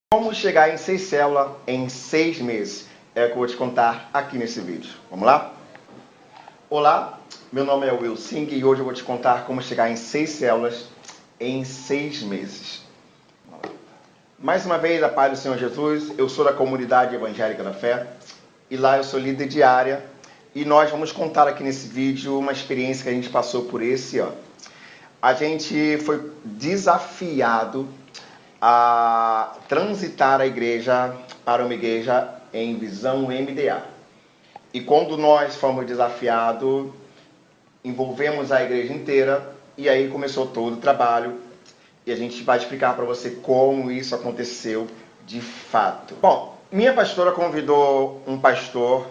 Como chegar em 6 células em 6 meses? É o que eu vou te contar aqui nesse vídeo. Vamos lá? Olá, meu nome é Will Singh e hoje eu vou te contar como chegar em 6 células em 6 meses. Mais uma vez, a paz do Senhor Jesus, eu sou da comunidade evangélica da fé e lá eu sou líder de área e nós vamos contar aqui nesse vídeo uma experiência que a gente passou por esse ano. A gente foi desafiado a transitar a igreja para uma igreja em visão MDA. E quando nós fomos desafiados, envolvemos a igreja inteira e aí começou todo o trabalho e a gente vai explicar para você como isso aconteceu de fato. Bom, minha pastora convidou um pastor,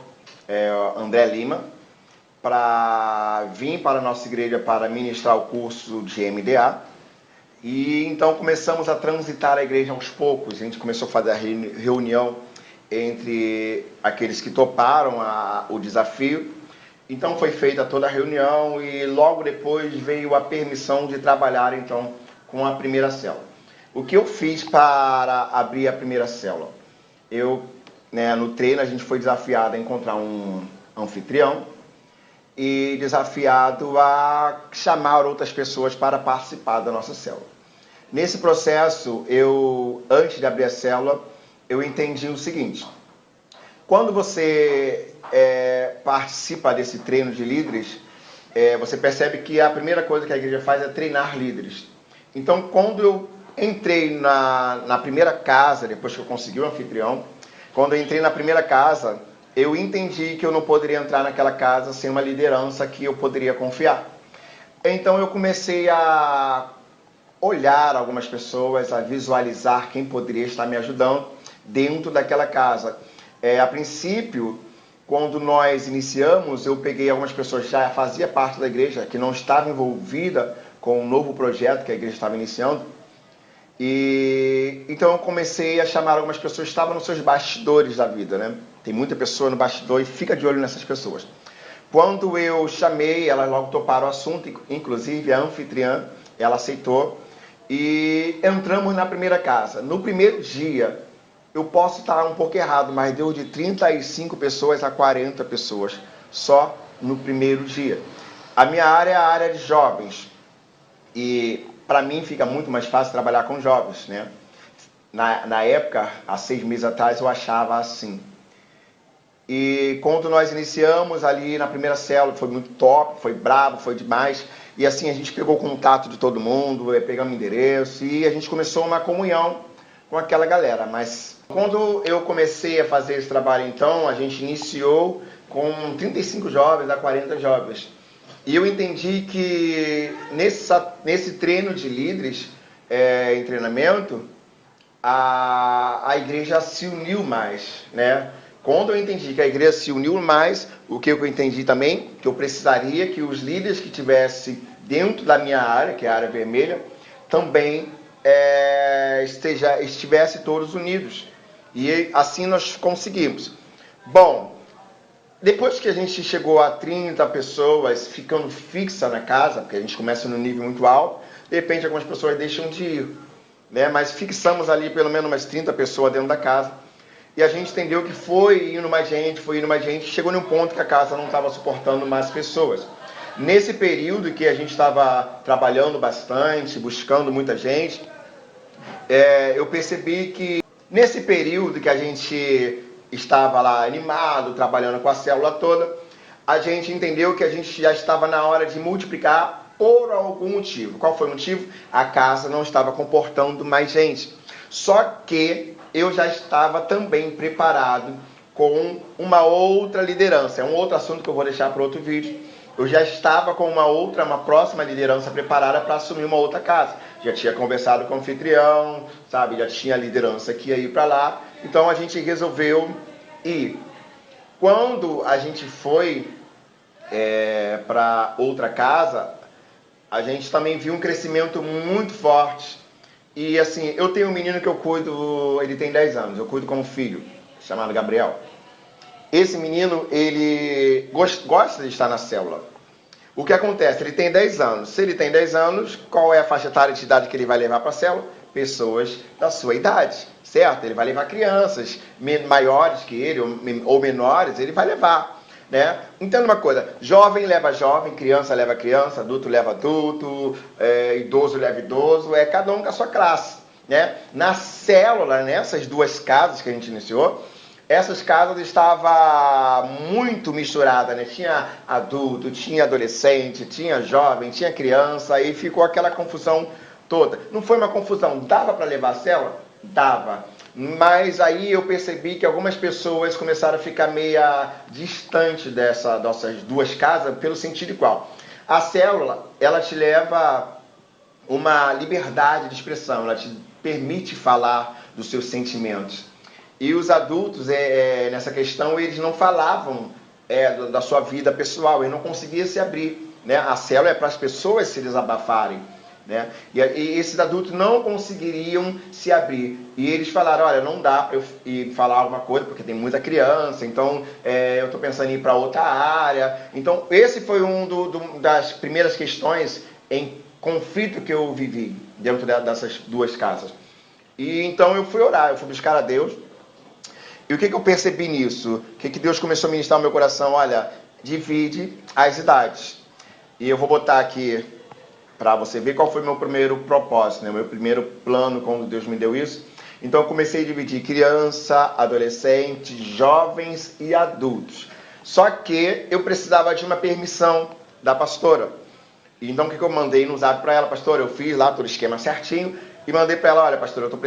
André Lima, para vir para a nossa igreja para ministrar o curso de MDA. E então começamos a transitar a igreja aos poucos. A gente começou a fazer a reunião entre aqueles que toparam o desafio. Então foi feita toda a reunião e logo depois veio a permissão de trabalhar então com a primeira célula. O que eu fiz para abrir a primeira célula? No treino a gente foi desafiado a encontrar um anfitrião e desafiado a chamar outras pessoas para participar da nossa célula. Nesse processo, antes de abrir a célula, eu entendi o seguinte: quando você participa desse treino de líderes, você percebe que a primeira coisa que a igreja faz é treinar líderes. Então, quando eu entrei na primeira casa, depois que eu consegui o anfitrião, quando eu entrei na primeira casa, eu entendi que eu não poderia entrar naquela casa sem uma liderança que eu poderia confiar. Então eu comecei a olhar algumas pessoas, a visualizar quem poderia estar me ajudando dentro daquela casa. A princípio, quando nós iniciamos, eu peguei algumas pessoas que já faziam parte da igreja, que não estavam envolvidas com um novo projeto que a igreja estava iniciando. E então eu comecei a chamar algumas pessoas que estavam nos seus bastidores da vida, né? Tem muita pessoa no bastidor e fica de olho nessas pessoas. Quando eu chamei, elas logo toparam o assunto, inclusive a anfitriã, ela aceitou. E entramos na primeira casa. No primeiro dia, eu posso estar um pouco errado, mas deu de 35 pessoas a 40 pessoas, só no primeiro dia. A minha área é a área de jovens. E para mim fica muito mais fácil trabalhar com jovens, né? Na época, há 6 meses atrás, eu achava assim. E quando nós iniciamos ali na primeira célula, foi muito top, foi brabo, foi demais. E assim, a gente pegou o contato de todo mundo, pegamos endereço e a gente começou uma comunhão com aquela galera. Mas quando eu comecei a fazer esse trabalho, então, a gente iniciou com 35 jovens a 40 jovens. E eu entendi que nesse treino de líderes, em treinamento, a igreja se uniu mais, né? Quando eu entendi que a igreja se uniu mais, o que eu entendi também, que eu precisaria que os líderes que estivessem dentro da minha área, que é a área vermelha, também estivessem todos unidos. E assim nós conseguimos. Bom, depois que a gente chegou a 30 pessoas ficando fixa na casa, porque a gente começa no nível muito alto, de repente algumas pessoas deixam de ir, né? Mas fixamos ali pelo menos umas 30 pessoas dentro da casa. E a gente entendeu que foi indo mais gente, chegou num ponto que a casa não estava suportando mais pessoas. Nesse período que a gente estava trabalhando bastante, buscando muita gente, eu percebi que nesse período que a gente estava lá animado, trabalhando com a célula toda, a gente entendeu que a gente já estava na hora de multiplicar por algum motivo. Qual foi o motivo? A casa não estava comportando mais gente. Só que eu já estava também preparado com uma outra liderança. É um outro assunto que eu vou deixar para outro vídeo. Eu já estava com uma próxima liderança preparada para assumir uma outra casa. Já tinha conversado com o anfitrião, sabe? Já tinha a liderança que ia ir para lá. Então a gente resolveu ir. Quando a gente foi para outra casa, a gente também viu um crescimento muito forte. E assim, eu tenho um menino que eu cuido, ele tem 10 anos, eu cuido como filho, chamado Gabriel. Esse menino, ele gosta de estar na célula. O que acontece? Ele tem 10 anos. Se ele tem 10 anos, qual é a faixa etária de idade que ele vai levar para a célula? Pessoas da sua idade. certo? Ele vai levar crianças maiores que ele ou menores, ele vai levar, né? Entenda uma coisa, jovem leva jovem, criança leva criança, adulto leva adulto, idoso leva idoso, cada um com a sua classe, né? Na célula, nessas duas casas que a gente iniciou, essas casas estavam muito misturadas, né? Tinha adulto, tinha adolescente, tinha jovem, tinha criança, aí ficou aquela confusão toda. Não foi uma confusão, dava para levar a célula? Dava. Mas aí eu percebi que algumas pessoas começaram a ficar meio distante dessas duas casas, pelo sentido qual? A célula, ela te leva uma liberdade de expressão, ela te permite falar dos seus sentimentos. E os adultos, nessa questão, eles não falavam da sua vida pessoal, eles não conseguiam se abrir, né? A célula é para as pessoas se desabafarem, né? E esses adultos não conseguiriam se abrir. E eles falaram, olha, não dá para eu ir falar alguma coisa, porque tem muita criança, então eu estou pensando em ir para outra área. Então, esse foi das primeiras questões em conflito que eu vivi dentro dessas duas casas. E então eu fui orar, eu fui buscar a Deus. E o que eu percebi nisso? O que Deus começou a ministrar no meu coração? Olha, divide as idades. E eu vou botar aqui para você ver qual foi o meu primeiro propósito, né? O meu primeiro plano quando Deus me deu isso. Então eu comecei a dividir criança, adolescente, jovens e adultos. Só que eu precisava de uma permissão da pastora. Então o que eu mandei no zap para ela? Pastora, eu fiz lá todo o esquema certinho e mandei para ela, olha pastora, eu estou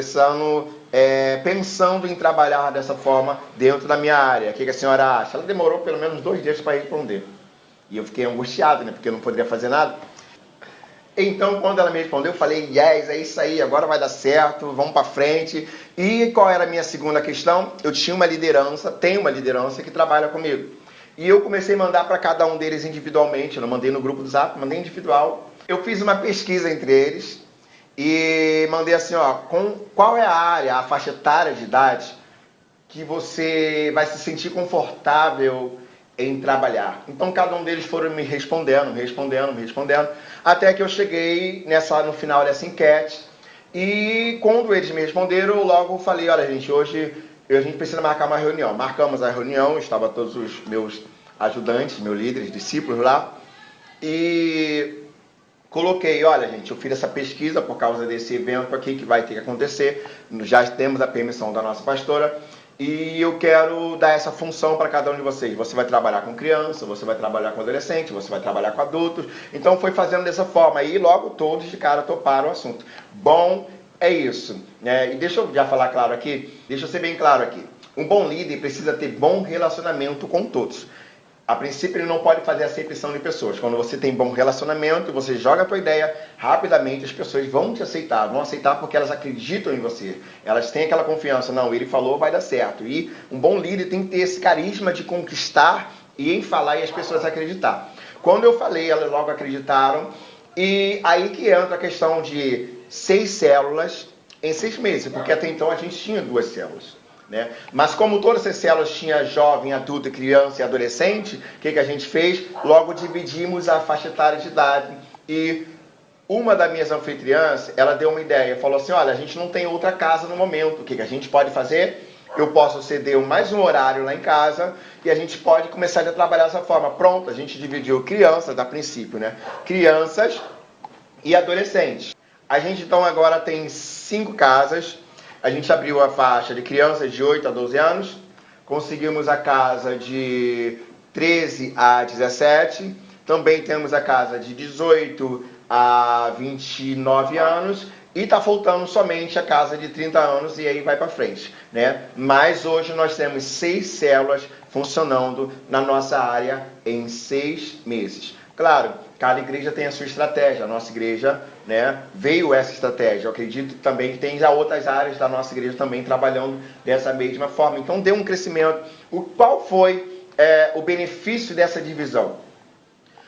pensando em trabalhar dessa forma dentro da minha área. O que a senhora acha? Ela demorou pelo menos 2 dias para responder. E eu fiquei angustiado, né? Porque eu não poderia fazer nada. Então, quando ela me respondeu, eu falei, yes, é isso aí, agora vai dar certo, vamos para frente. E qual era a minha segunda questão? Eu tinha uma liderança, tenho uma liderança que trabalha comigo. E eu comecei a mandar para cada um deles individualmente, eu não mandei no grupo do Zap, mandei individual. Eu fiz uma pesquisa entre eles e mandei assim, qual é a área, a faixa etária de idade que você vai se sentir confortável em trabalhar. Então cada um deles foram me respondendo, até que eu cheguei no final dessa enquete. E quando eles me responderam, eu logo falei, olha gente, hoje a gente precisa marcar uma reunião. Marcamos a reunião, estavam todos os meus ajudantes, meus líderes, discípulos lá. E coloquei, olha gente, eu fiz essa pesquisa por causa desse evento aqui que vai ter que acontecer. Já temos a permissão da nossa pastora. E eu quero dar essa função para cada um de vocês. Você vai trabalhar com criança, você vai trabalhar com adolescente, você vai trabalhar com adultos. Então foi fazendo dessa forma. E logo todos de cara toparam o assunto. Bom, é isso. E deixa eu já falar claro aqui, deixa eu ser bem claro aqui. Um bom líder precisa ter bom relacionamento com todos. A princípio, ele não pode fazer acepção de pessoas. Quando você tem bom relacionamento, você joga a tua ideia, rapidamente as pessoas vão te aceitar. Vão aceitar porque elas acreditam em você. Elas têm aquela confiança. Não, ele falou, vai dar certo. E um bom líder tem que ter esse carisma de conquistar e em falar e as pessoas acreditar. Quando eu falei, elas logo acreditaram. E aí que entra a questão de 6 células em 6 meses. Porque até então a gente tinha 2 células. Né? Mas como todas essas células tinha jovem, adulto, criança e adolescente, o que a gente fez? Logo dividimos a faixa etária de idade. E uma das minhas anfitriãs, ela deu uma ideia, falou assim, olha, a gente não tem outra casa no momento, o que a gente pode fazer? Eu posso ceder mais um horário lá em casa e a gente pode começar a trabalhar dessa forma. Pronto, a gente dividiu crianças a princípio, né? Crianças e adolescentes. A gente então agora tem 5 casas. A gente abriu a faixa de crianças de 8 a 12 anos, conseguimos a casa de 13 a 17, também temos a casa de 18 a 29 anos e está faltando somente a casa de 30 anos e aí vai para frente, né? Mas hoje nós temos 6 células funcionando na nossa área em 6 meses. Claro, cada igreja tem a sua estratégia. A nossa igreja, né, veio essa estratégia. Eu acredito também que tem já outras áreas da nossa igreja também trabalhando dessa mesma forma. Então deu um crescimento. Qual foi o benefício dessa divisão?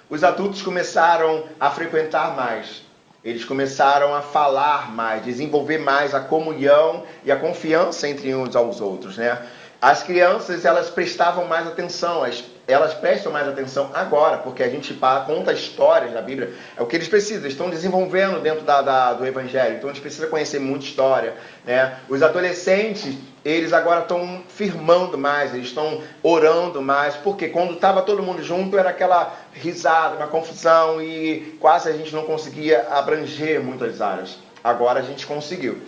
Os adultos começaram a frequentar mais. Eles começaram a falar mais, desenvolver mais a comunhão e a confiança entre uns aos outros, né? As crianças, elas prestavam mais atenção, elas prestam mais atenção agora, porque a gente conta histórias da Bíblia, é o que eles precisam, eles estão desenvolvendo dentro do Evangelho, então eles precisam conhecer muita história, né? Os adolescentes, eles agora estão firmando mais, eles estão orando mais, porque quando estava todo mundo junto era aquela risada, uma confusão e quase a gente não conseguia abranger muitas áreas. Agora a gente conseguiu.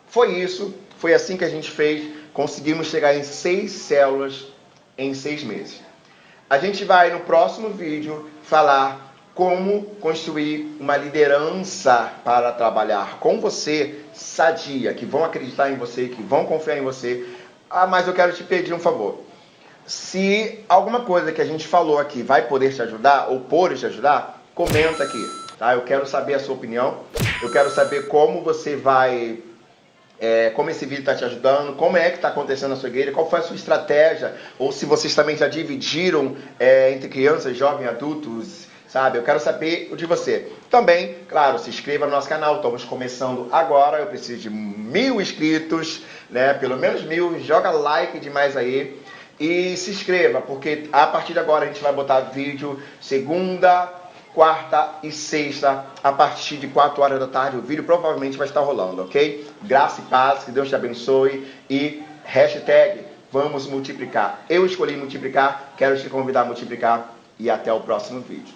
Foi assim que a gente fez, conseguimos chegar em 6 células em 6 meses. A gente vai no próximo vídeo falar como construir uma liderança para trabalhar com você, sadia, que vão acreditar em você, que vão confiar em você. Mas eu quero te pedir um favor. Se alguma coisa que a gente falou aqui vai poder te ajudar ou pode te ajudar, comenta aqui, tá? Eu quero saber a sua opinião, eu quero saber como você vai... como esse vídeo está te ajudando, como é que está acontecendo na sua igreja, qual foi a sua estratégia, ou se vocês também já dividiram entre crianças, jovens, adultos, sabe? Eu quero saber o de você. Também, claro, se inscreva no nosso canal, estamos começando agora, eu preciso de 1000 inscritos, né? Pelo menos 1000, joga like demais aí e se inscreva, porque a partir de agora a gente vai botar vídeo segunda, quarta e sexta, a partir de 4 horas da tarde, o vídeo provavelmente vai estar rolando, ok? Graça e paz, que Deus te abençoe e hashtag vamos multiplicar. Eu escolhi multiplicar, quero te convidar a multiplicar e até o próximo vídeo.